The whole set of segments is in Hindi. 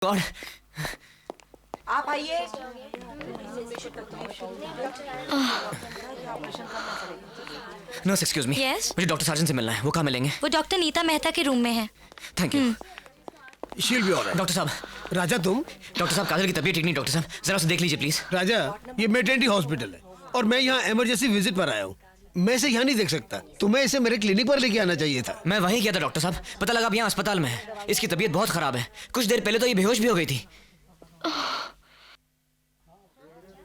गॉड। आप आइए। Nurse excuse me. Yes? मुझे डॉक्टर साजन से मिलना है। वो कहाँ मिलेंगे? वो डॉक्टर नीता मेहता के रूम में है। Thank you. शील भी हो रहा है। डॉक्टर साहब, राजा तुम? डॉक्टर साहब काजल की तबीयत ठीक नहीं। डॉक्टर साहब जरा उसे देख लीजिए प्लीज। राजा, ये मेटर्निटी हॉस्पिटल है और मैं यहाँ इमरजेंसी विजिट पर आया हूँ। मैं इसे यहाँ नहीं देख सकता। तुम्हें इसे मेरे क्लिनिक पर लेके आना चाहिए था। मैं वहीं गया था डॉक्टर साहब। पता लगा अब यहाँ अस्पताल में है। इसकी तबीयत बहुत खराब है। कुछ देर पहले तो ये बेहोश भी हो गई थी।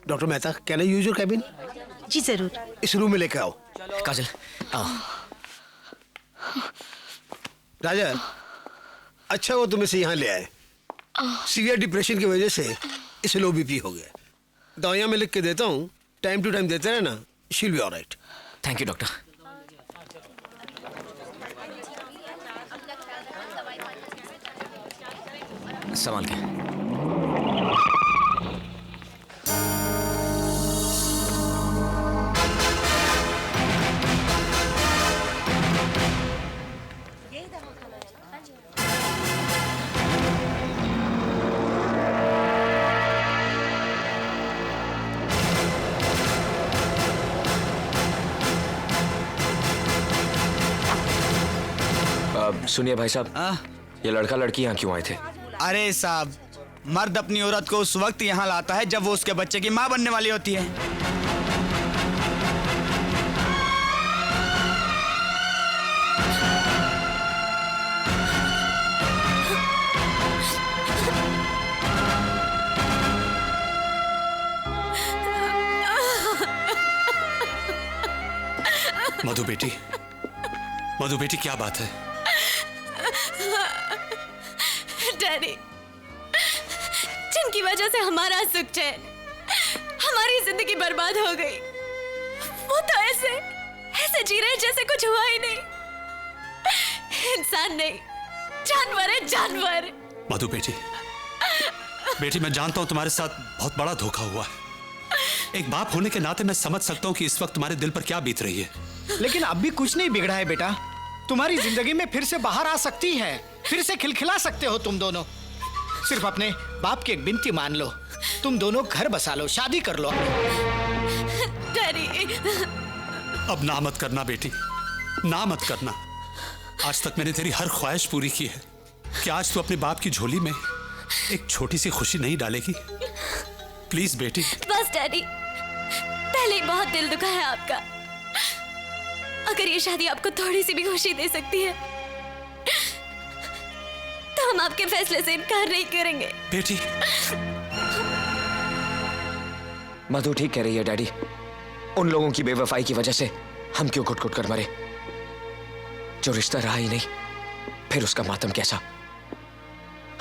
Doctor Mehta, can I use your cabin? जी जरूर। इस रूम में लेकर आओ। काजल आओ। राजा, अच्छा वो तुम इसे यहाँ ले आए। सीवियर डिप्रेशन की वजह से इसे लो बीपी हो गया। दवाइयाँ मैं लिख के देता हूँ, टाइम टू टाइम देते रहना। She'll be alright. Thank you doctor. संभाल के। सुनिए भाई साहब, ये लड़का लड़की यहाँ क्यों आए थे? अरे साहब, मर्द अपनी औरत को उस वक्त यहाँ लाता है जब वो उसके बच्चे की माँ बनने वाली होती है। मधु बेटी, मधु बेटी क्या बात है? डैडी, जिनकी वजह से हमारा सुख चैन, हमारी जिंदगी बर्बाद हो गई, वो तो ऐसे ऐसे जी रहे जैसे कुछ हुआ ही नहीं। इंसान नहीं, जानवर है, जानवर। मधु बेटी, बेटी मैं जानता हूं तुम्हारे साथ बहुत बड़ा धोखा हुआ है। एक बाप होने के नाते मैं समझ सकता हूं कि इस वक्त तुम्हारे दिल पर क्या बीत रही है। लेकिन अब भी कुछ नहीं बिगड़ा है बेटा। तुम्हारी जिंदगी में फिर से बाहर आ सकती है, फिर से खिलखिला सकते हो तुम दोनों। सिर्फ अपने बाप की एक विनती मान लो, तुम दोनों घर बसा लो, शादी कर लो। डैडी, अब ना मत करना बेटी, ना मत करना। आज तक मैंने तेरी हर ख्वाहिश पूरी की है कि आज तू अपने बाप की झोली में एक छोटी सी खुशी नहीं डालेगी? प्लीज बेटी। बस डैडी, पहले ही बहुत दिल दुखा है आपका। अगर ये शादी आपको थोड़ी सी भी खुशी दे सकती है तो हम आपके फैसले से इनकार नहीं करेंगे। बेटी, मधु ठीक कह रही है डैडी। उन लोगों की बेवफाई की वजह से हम क्यों घुट घुट कर मरे? जो रिश्ता रहा ही नहीं, फिर उसका मातम कैसा?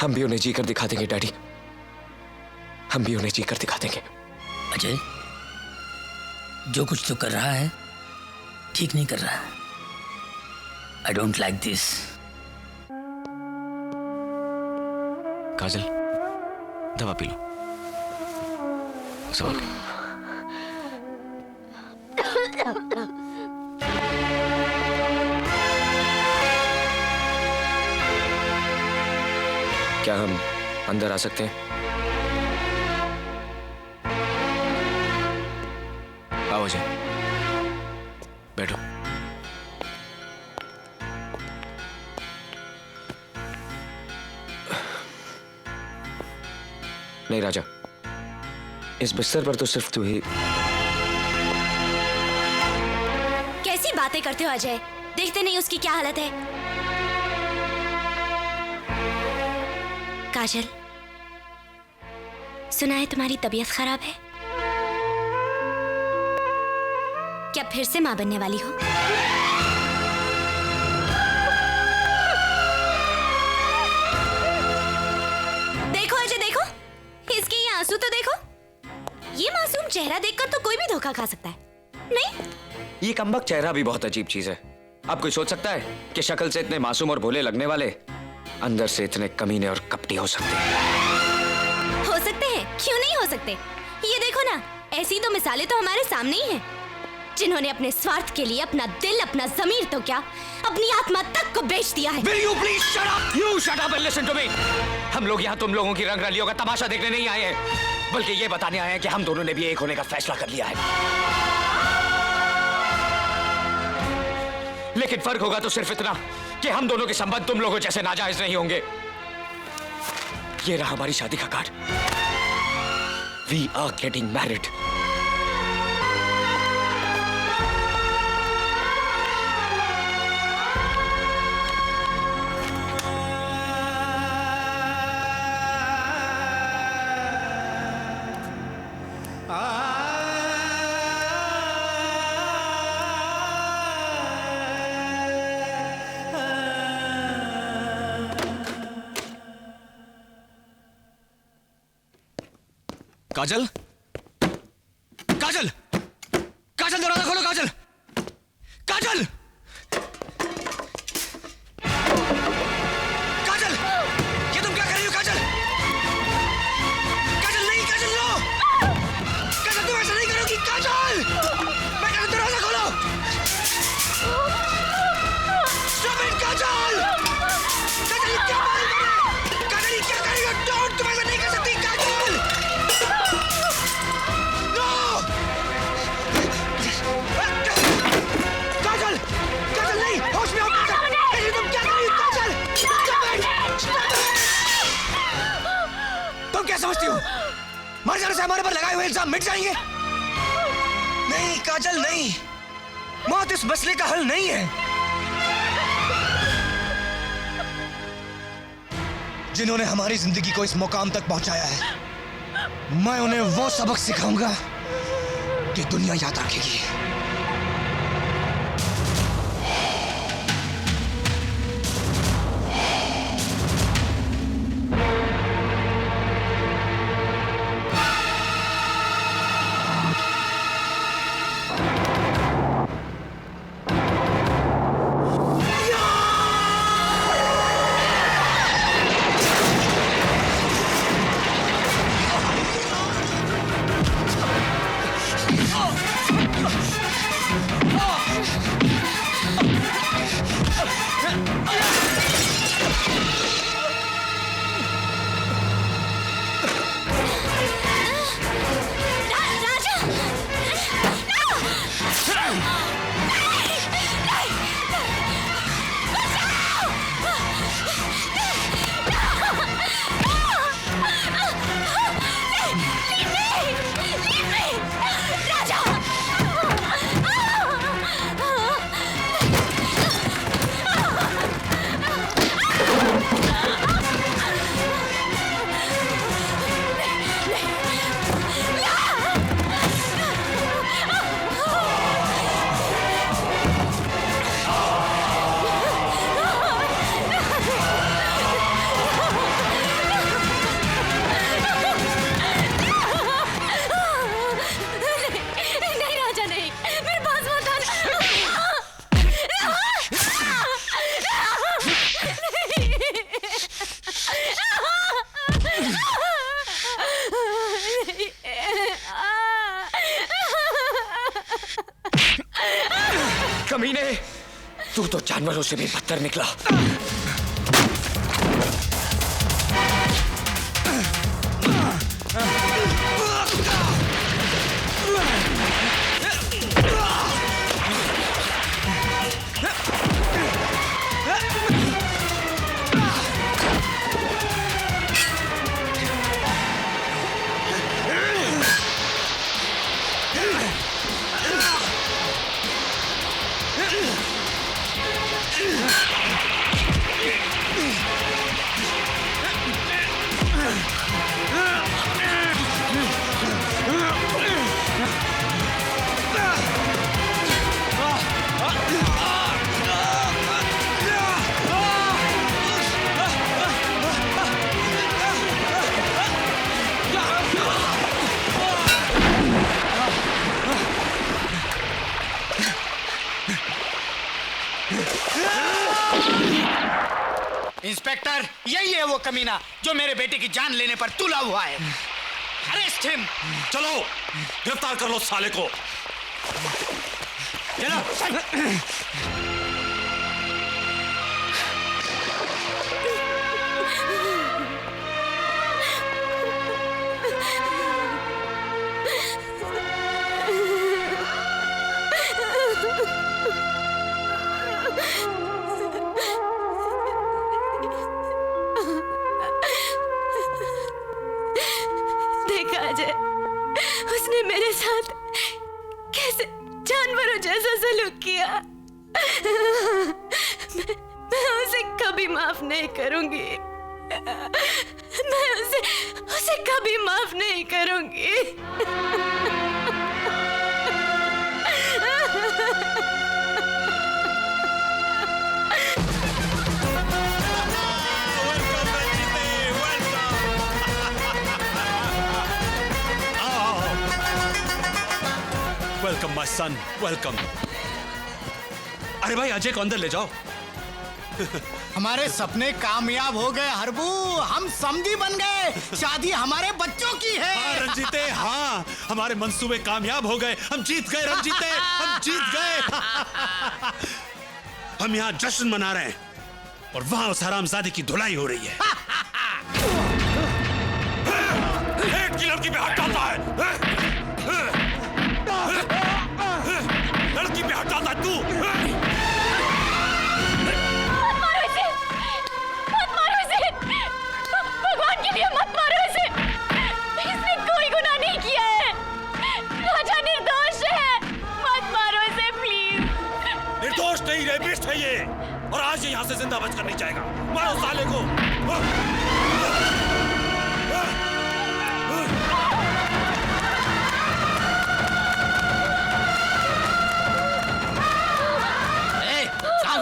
हम भी उन्हें जीकर दिखा देंगे डैडी, हम भी उन्हें जीकर दिखा देंगे। अजय, जो कुछ तो कर रहा है ठीक नहीं कर रहा है। I don't like this. Kajal, दवा पी लो। संभाल के। क्या हम अंदर आ सकते हैं? आओ अजय, बैठो। नहीं राजा, इस बिस्तर पर तो सिर्फ तू ही। कैसी बातें करते हो अजय? देखते नहीं उसकी क्या हालत है? काजल, सुना है तुम्हारी तबीयत खराब है। क्या फिर से मां बनने वाली हो? देखो अजय, देखो इसके ये आंसू तो देखो। ये मासूम चेहरा देखकर तो कोई भी धोखा खा सकता है, नहीं? ये कमबख्त चेहरा भी बहुत अजीब चीज है। अब कोई सोच सकता है कि शक्ल से इतने मासूम और भोले लगने वाले अंदर से इतने कमीने और कपटी हो सकते हैं? हो सकते हैं, क्यों नहीं हो सकते? ये देखो ना, ऐसी तो मिसालें तो हमारे सामने ही हैं। जिन्होंने अपने स्वार्थ के लिए अपना दिल, अपना जमीर तो क्या, अपनी आत्मा तक को बेच दिया है। Will you please shut up? You shut up and listen to me. हम लोग यहाँ तुम लोगों की रंगरलियों का तमाशा देखने नहीं आए हैं, बल्कि ये बताने आए हैं कि हम दोनों ने भी एक होने का फैसला कर लिया है। लेकिन फर्क होगा तो सिर्फ इतना कि हम दोनों के संबंध तुम लोगों जैसे नाजायज नहीं होंगे। ये रहा हमारी शादी का card. We are getting married. काजल, काजल, काजल दरवाजा खोलो। काजल, काजल, काजल, ये तुम क्या कर रही हो? काजल, काजल नहीं, काजल लो, काजल तुम ऐसा नहीं करोगी। काजल, मैं कहता हूं दरवाजा खोलो। Stop it, काजल, काजल ये क्या मार रही है? काजल ये क्या कर रही हो? Don't, तुम ऐसा नहीं कर सकती। काजल, काजल, काजल नहीं, होश में हो काजल। ये तुम क्या कर रही हो? काजल, तुम क्या समझती हो? मर जाने से हमारे पर लगाए हुए इल्जाम मिट जाएंगे? नहीं काजल नहीं, मौत इस मसले का हल नहीं है। जिन्होंने हमारी जिंदगी को इस मुकाम तक पहुंचाया है, मैं उन्हें वो सबक सिखाऊंगा कि दुनिया याद रखेगी। कमीने, तू तो जानवरों से भी बदतर निकला। इंस्पेक्टर, यही है वो कमीना जो मेरे बेटे की जान लेने पर तुला हुआ है। Arrest him. चलो गिरफ्तार कर लो साले को। देखा अजय, उसने मेरे साथ कैसे जानवरों जैसा सलूक किया। मैं उसे कभी माफ नहीं करूंगी। मैं उसे कभी माफ नहीं करूंगी। Welcome my son, welcome. अरे भाई अजय को अंदर ले जाओ। हमारे सपने कामयाब हो गए हरबू, हम समधी बन गए, शादी हमारे बच्चों की है। हाँ रंजीते, हाँ हमारे मंसूबे कामयाब हो गए, हम जीत गए रंजीते, हम जीत गए। हम यहाँ जश्न मना रहे हैं और वहाँ उस हरामजादे की धुलाई हो रही है। एक की लड़की पे हाथ डालता है, लड़की पे हाथ डालता है तू। भगवान के लिए मत मारो इसे। इसने कोई गुनाह नहीं किया है। राजा निर्दोष है। मत मारो इसे प्लीज। निर्दोष नहीं, रेपिस्ट है ये, और आज ये यहाँ से जिंदा बचकर नहीं जाएगा। मारो साले को।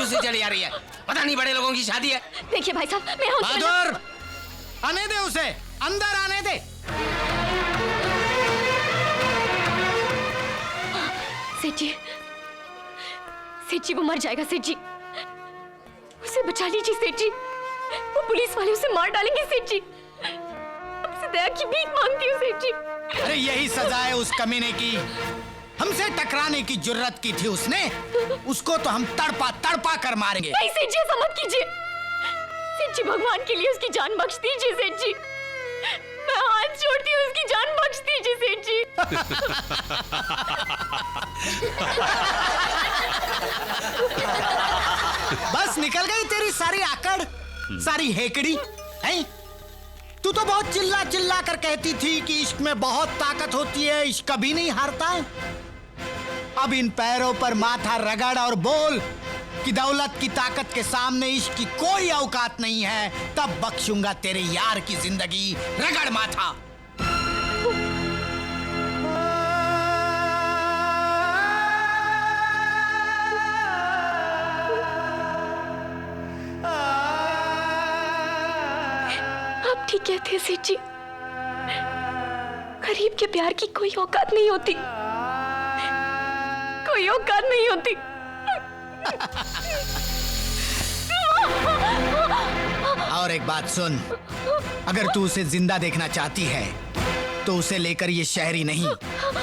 से चली आ रही है, पता नहीं बड़े लोगों की शादी है। देखिए भाई साहब, मैं बहादुर, आने दे उसे, अंदर आने दे। सेठ जी वो मर जाएगा। सेठ जी उसे बचा लीजिए। सेठ जी वो पुलिस वाले उसे मार डालेंगे। सेठ जी आपसे दया की भीख मांगती हूँ। सेठ जी अरे यही सजा है उस कमीने की। हमसे टकराने की जुर्रत की थी उसने, उसको तो हम तड़पा तड़पा कर मारेंगे। नहीं सेठ जी ऐसा मत कीजिए। सेठ जी भगवान के लिए उसकी जान बख्श दीजिए। सेठ जी मैं हाथ जोड़ती हूँ, उसकी जान बख्श दीजिए। सेठ जी बस निकल गई तेरी सारी आकड़, सारी हेकड़ी है। तू तो बहुत चिल्ला चिल्ला कर कहती थी कि इश्क में बहुत ताकत होती है, इश्क कभी नहीं हारता है। अब इन पैरों पर माथा रगड़ और बोल कि दौलत की ताकत के सामने इश्क की कोई औकात नहीं है, तब बख्शूंगा तेरे यार की जिंदगी। रगड़ माथा। आप ठीक कहते हैं सेठ जी, गरीब के प्यार की कोई औकात नहीं होती, कोई औकात नहीं होती। और एक बात सुन, अगर तू उसे जिंदा देखना चाहती है तो उसे लेकर ये शहर ही नहीं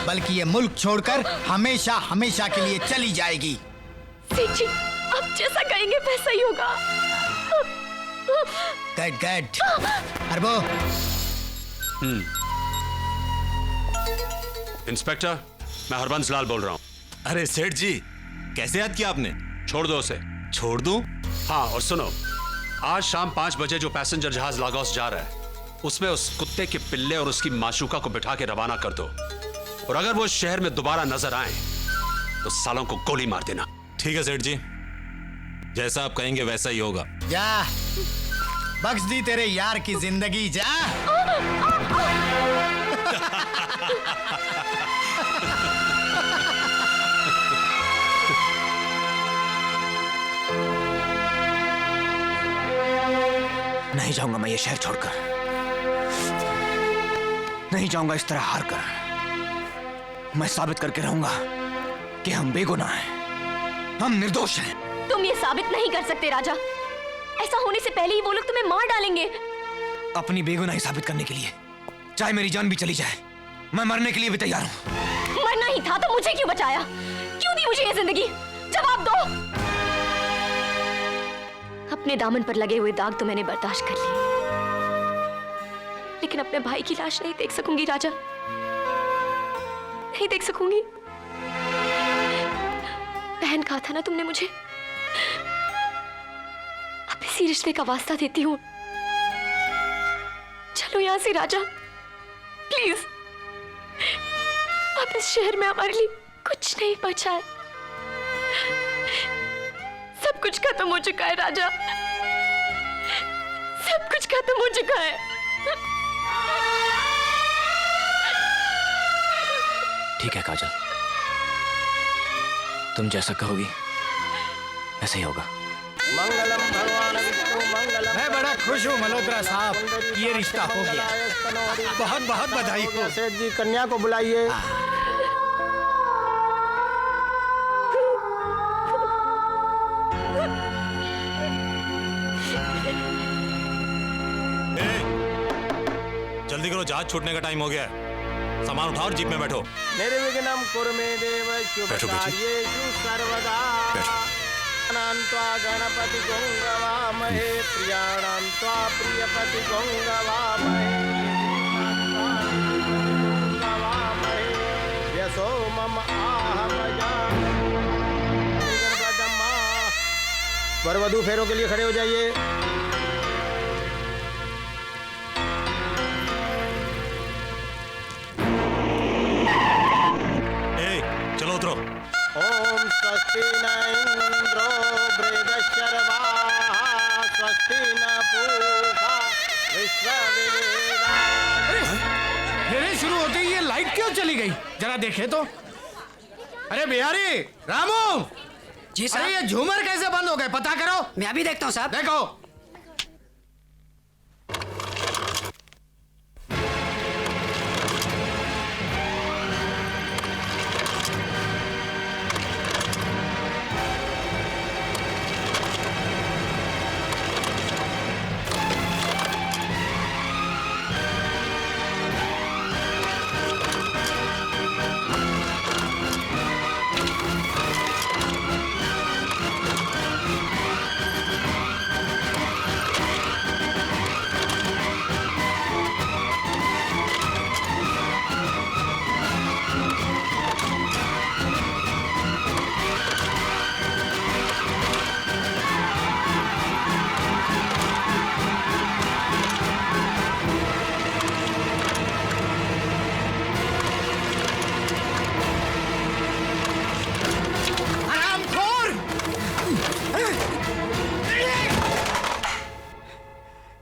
बल्कि ये मुल्क छोड़कर हमेशा हमेशा के लिए चली जाएगी। सेठ जी आप जैसा कहेंगे वैसा ही होगा। Good good. अरबो। इंस्पेक्टर, मैं हरबंस लाल बोल रहा हूँ। अरे सेठ जी, कैसे याद किया आपने? छोड़ दो उसे। छोड़ दूं? हाँ, और सुनो, आज शाम 5 बजे जो पैसेंजर जहाज लागोस जा रहा है उसमें उस कुत्ते के पिल्ले और उसकी माशूका को बिठा के रवाना कर दो, और अगर वो शहर में दोबारा नजर आए तो सालों को गोली मार देना। ठीक है सेठ जी, जैसा आप कहेंगे वैसा ही होगा। जा, बख्श दी तेरे यार की जिंदगी, जा। नहीं जाऊंगा मैं ये शहर छोड़कर, नहीं जाऊंगा इस तरह हार कर। मैं साबित करके रहूंगा कि हम बेगुनाह हैं, हम निर्दोष हैं। तुम ये साबित नहीं कर सकते राजा, ऐसा होने से पहले ही वो लोग तुम्हें मार डालेंगे। अपनी बेगुनाही साबित करने के लिए चाहे मेरी जान भी चली जाए, मैं मरने के लिए भी तैयार हूं। मरना ही था तो मुझे क्यों बचाया? क्यों दी मुझे ये जिंदगी? जवाब दो। अपने दामन पर लगे हुए दाग तो मैंने बर्दाश्त कर लिए, लेकिन अपने भाई की लाश नहीं देख सकूंगी राजा, नहीं देख सकूंगी। बहन कहा था ना तुमने मुझे, अब इसी रिश्ते का वास्ता देती हूँ। चलो यहां से राजा, प्लीज। अब इस शहर में हमारे लिए कुछ नहीं बचा है, सब कुछ खत्म हो चुका है राजा, सब कुछ खत्म हो चुका है। ठीक है काजल, तुम जैसा कहोगी ऐसा ही होगा। मंगलम भगवान विष्णु मंगलम। मैं बड़ा खुश हूँ मल्होत्रा साहब, ये रिश्ता हो गया। बहुत बहुत बधाई हो। सेठ जी कन्या को बुलाइए। जल्दी करो, जहाज छूटने का टाइम हो गया है। सामान उठाओ और जीप में बैठो। निर्विघ्नं कुरु मे देव शुभकार्येषु सर्वदा। प्राणान्त्वा गणपति गंगवामहे, प्रियाणान्त्वा प्रियपति गंगवामहे, यशो मम आहमया। वर वधू फेरों के लिए खड़े हो जाइए। चलो उतरो। ओम स्वस्ति न इंद्रो बृहस्पतिर्वाः, स्वस्ति न पूषा विश्ववेदाः। फेरे शुरू होते ही ये लाइट क्यों चली गई? जरा देखे तो। अरे बिहारी, रामू जी साहब। अरे ये झूमर कैसे बंद हो गए, पता करो। मैं अभी देखता हूँ साहब। देखो।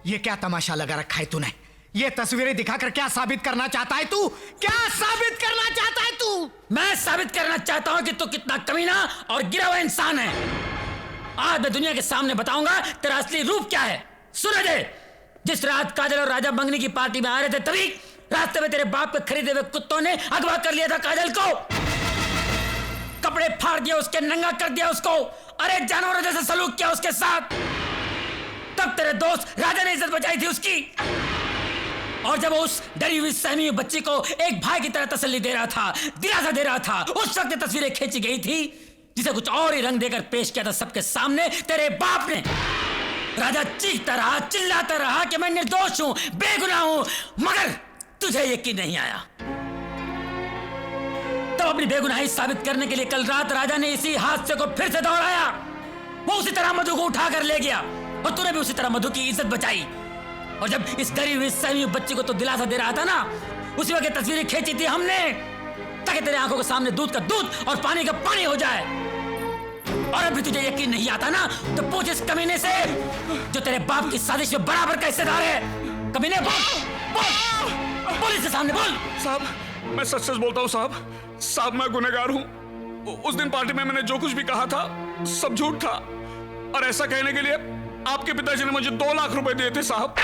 ये क्या तमाशा लगा रखा है तूने? ये तस्वीरें दिखाकर क्या साबित करना चाहता है तू? क्या साबित करना चाहता है तू? मैं साबित करना चाहता हूं कि तू कितना कमीना और गिरा हुआ इंसान है। आज मैं दुनिया के सामने बताऊंगा तेरा असली रूप क्या है। सुन दे, जिस रात काजल और राजा मंगनी की पार्टी में आ रहे थे, तभी रास्ते में तेरे बाप के खरीदे हुए कुत्तों ने अगवा कर लिया था काजल को। कपड़े फाड़ दिया उसके, नंगा कर दिया उसको। अरे जानवरों जैसे सलूक किया उसके साथ। तब तेरे दोस्त राजा ने इज्जत बचाई थी उसकी। और जब उस डरी हुई सहमी हुई बच्ची को एक भाई की तरह तसल्ली दे रहा था, दिलासा दे रहा था, उस वक्त तस्वीरें खींची गई थी जिसे कुछ और ही रंग देकर पेश किया था सबके सामने तेरे बाप ने। राजा चीखता रहा, चिल्लाता रहा कि मैं निर्दोष हूं, बेगुनाह हूं, मगर तुझे यकीन नहीं आया। तब अपनी बेगुनाही साबित करने के लिए कल रात राजा ने इसी हादसे को फिर से दोहराया। वो उसी तरह मधु को उठा कर ले गया और तूने भी उसी तरह मधु की इज्जत बचाई। और जब इस डरी हुई सहमी हुई बच्ची को तो दिलासा दे रहा था ना, उसी वक्त तस्वीरें खींची थी हमने ताकि तेरे आंखों के सामने दूध का दूध और पानी का पानी हो जाए। और अभी तुझे यकीन नहीं आता ना, तो पूछ इस कमीने से जो तेरे बाप की साजिश में बराबर का हिस्सेदार है। कमीने बोल, बोल इसके सामने बोल। साहब, मैं सच सच बोलता हूँ साहब। साहब, मैं गुनहगार हूँ। उस दिन पार्टी में मैंने जो कुछ भी कहा था सब झूठ था। और ऐसा कहने के लिए आपके पिताजी ने मुझे 2 लाख रुपए दिए थे साहब।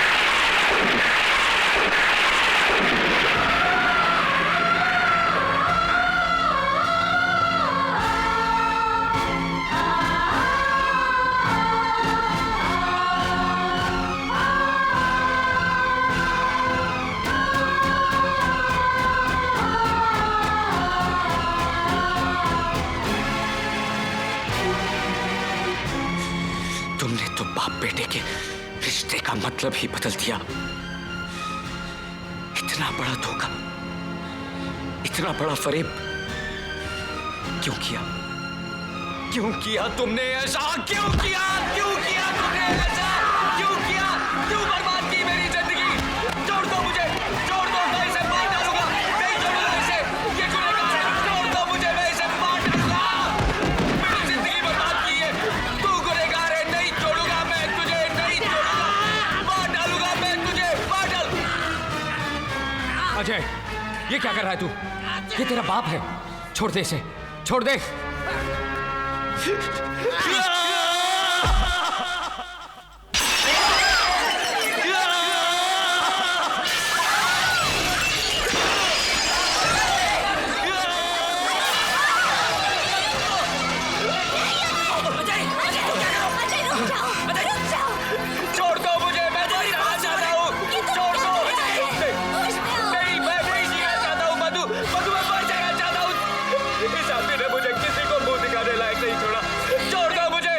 बेटे के रिश्ते का मतलब ही बदल दिया। इतना बड़ा धोखा, इतना बड़ा फरेब क्यों किया? क्यों किया तुमने ऐसा? क्यों किया? क्यों किया तुमने ऐसा? क्यों किया? क्यों बर्बाद की मेरी जिंदगी? छोड़ दो मुझे, छोड़ दो, मैं इसे मार डालूंगा। नहीं छोड़ूंगा इसे, ये गुनहगार है। छोड़ दो मुझे, मैं इसे मार डालूंगा। मेरी जिंदगी बर्बाद की है, तू गुनहगार है। नहीं छोड़ूंगा मैं तुझे, नहीं छोड़ूंगा, मार डालूंगा मैं तुझे, मार डाल। अजय, ये क्या कर रहा है तू? ये तेरा बाप है, छोड़ दे इसे, छोड़ दे। छोड़ दो मुझे, मैं नहीं रहना चाहता हूँ। छोड़ दो। नहीं, मैं नहीं जीना चाहता हूँ मधु। मधु, मैं मर जाना चाहता हूँ। इस आदमी ने मुझे किसी को मुंह दिखाने लायक नहीं छोड़ा। छोड़ दो मुझे।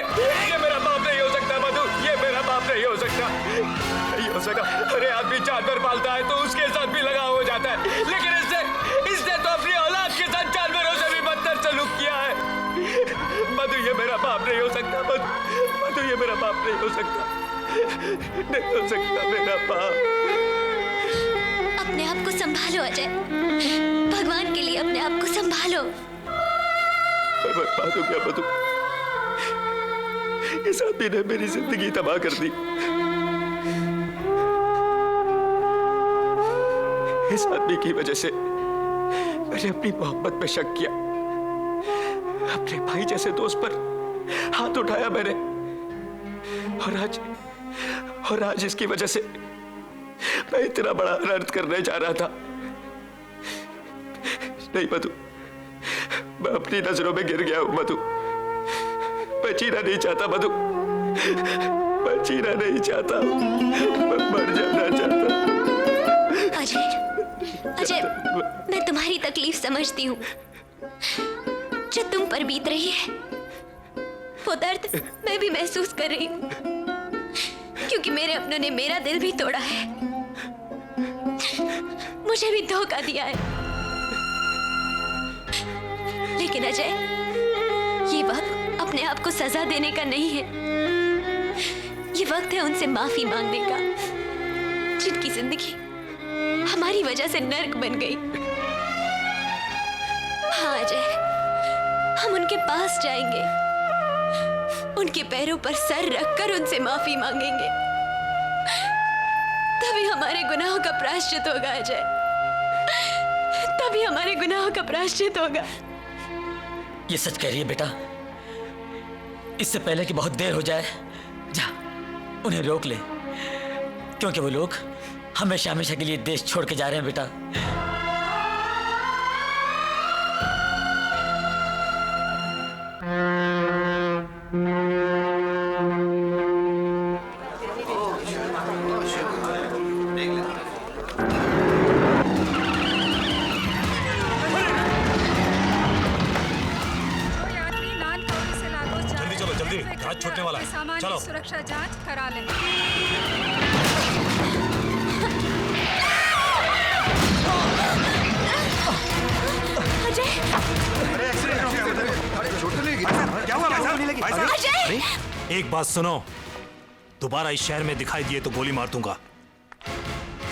ये मेरा बाप नहीं हो सकता मधु, ये मेरा बाप नहीं हो सकता, नहीं हो सकता। अरे आदमी जानवर पालता है तो उसके साथ भी लगाव हो जाता है, लेकिन इसने तो अपनी औलाद के साथ जानवरों से भी बदतर सलूक किया है। मधु, ये मेरा बाप नहीं हो सकता। मधु, ये मेरा बाप नहीं हो सकता, नहीं हो सकता मेरा बाप। अपने आप को संभालो अजय, भगवान के लिए अपने आप को संभालो। मैं बर्बाद हो गया मधु, इस आदमी ने मेरी जिंदगी तबाह कर दी। इस आदमी की वजह से मैंने अपनी मोहब्बत में शक किया, अपने भाई जैसे दोस्त पर हाथ उठाया मैंने, और आज इसकी वजह से मैं इतना बड़ा अनर्थ करने जा रहा था। नहीं मधु, मैं अपनी नजरों में गिर गया हूं मधु। मैं जीना नहीं चाहता मधु, मैं जीना नहीं चाहता, मैं मर जाना चाहता। अजय, अजय, मैं तुम्हारी तकलीफ समझती हूँ जो तुम पर बीत रही है। वो दर्द मैं भी महसूस कर रही हूँ, क्योंकि मेरे अपनों ने मेरा दिल भी तोड़ा है, मुझे भी धोखा दिया है। लेकिन अजय, ये वक्त अपने आप को सजा देने का नहीं है, ये वक्त है उनसे माफी मांगने का, जिनकी जिंदगी हमारी वजह से नर्क बन गई। हाँ अजय, हम उनके पास जाएंगे, उनके पैरों पर सर रखकर उनसे माफी मांगेंगे, तभी हमारे गुनाहों का प्रायश्चित होगा अजय, तभी हमारे गुनाहों का प्रायश्चित होगा। ये सच कह रही है बेटा। इससे पहले कि बहुत देर हो जाए, जा उन्हें रोक ले, क्योंकि वो लोग हमेशा हमेशा के लिए देश छोड़ के जा रहे हैं बेटा। हाथ छूटने वाला है, चलो। सुरक्षा जांच करा लें। अजय, क्या हुआ भाई साहब? अजय! एक बात सुनो, दोबारा इस शहर में दिखाई दिए तो गोली मार दूंगा,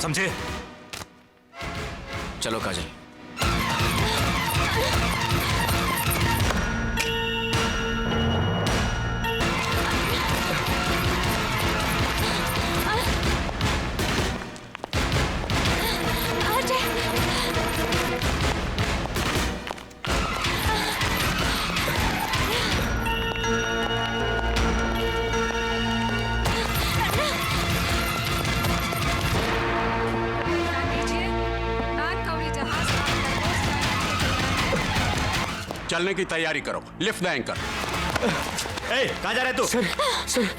समझे? चलो काजल। चलने की तैयारी करो, लिफ्ट द एंकर। कहाँ जा रहे तू? सर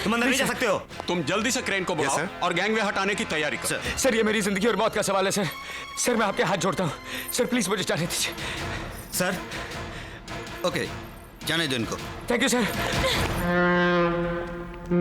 तुम अंदर नहीं जा सकते हो। तुम जल्दी से क्रेन को बुलाओ और गैंगवे हटाने की तैयारी करो। सर, ये मेरी जिंदगी और मौत का सवाल है सर। सर, मैं आपके हाथ जोड़ता हूँ सर, प्लीज मुझे जाने दीजिए सर। ओके, जाने दो इनको। Thank you sir. Ajay,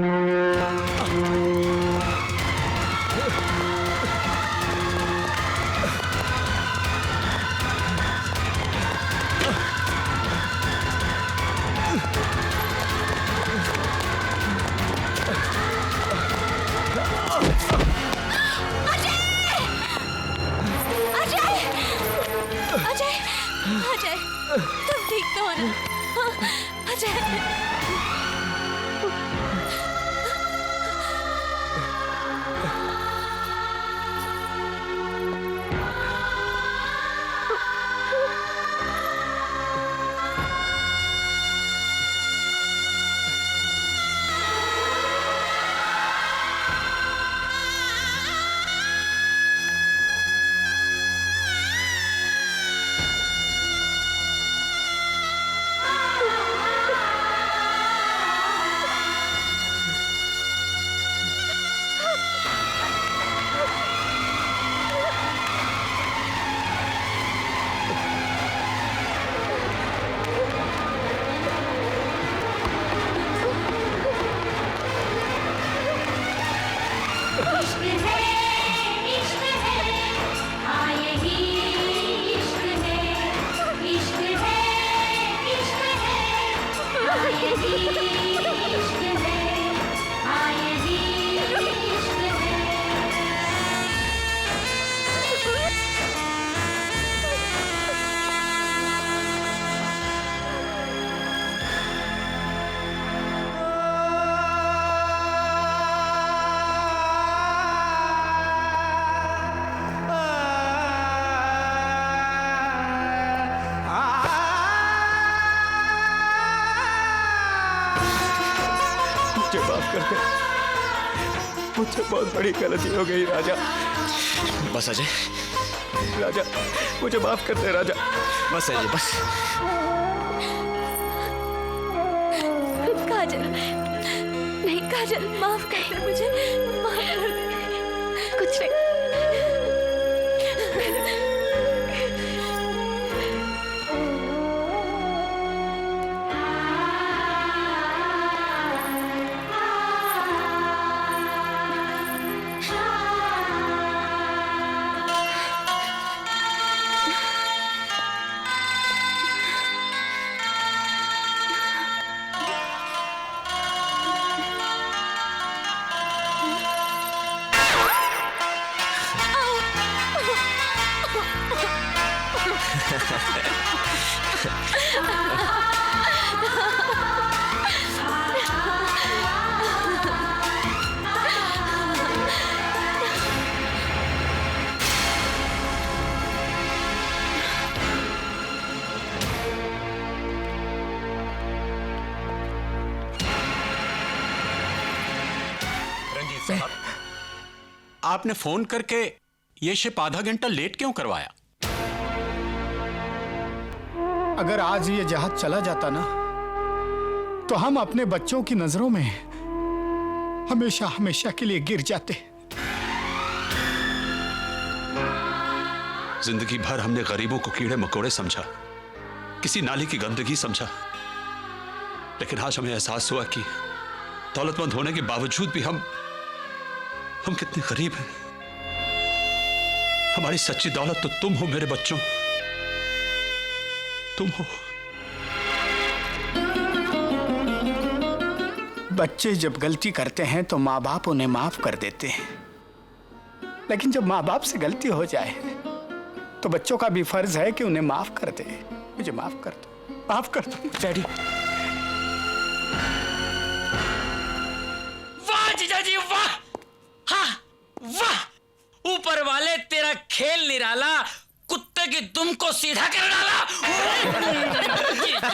Ajay, तुम ठीक तो हो ना? हाँ, अजय। मुझे माफ कर दे, मुझसे बहुत बड़ी गलती हो गई राजा। बस अजय, राजा मुझे माफ कर दे राजा, बस अजय बस। काजल, नहीं काजल, माफ कर दे मुझे, माफ कर दे। कुछ नहीं। आपने फोन करके ये शिप आधा घंटा लेट क्यों करवाया? अगर आज ये जहाज चला जाता ना, तो हम अपने बच्चों की नजरों में हमेशा हमेशा के लिए गिर जाते। जिंदगी भर हमने गरीबों को कीड़े मकोड़े समझा, किसी नाली की गंदगी समझा, लेकिन आज हमें एहसास हुआ कि दौलतमंद होने के बावजूद भी हम कितने गरीब हैं। हमारी सच्ची दौलत तो तुम हो मेरे बच्चों, तुम हो। बच्चे जब गलती करते हैं तो माँ बाप उन्हें माफ कर देते हैं, लेकिन जब माँ बाप से गलती हो जाए तो बच्चों का भी फर्ज है कि उन्हें माफ कर दे। मुझे माफ कर दो, माफ कर दो डैडी। वाह जीजा जी वाह, हाँ वाह, ऊपर वाले तेरा खेल निराला, कुत्ते की दुम को सीधा कर डाला। जीजू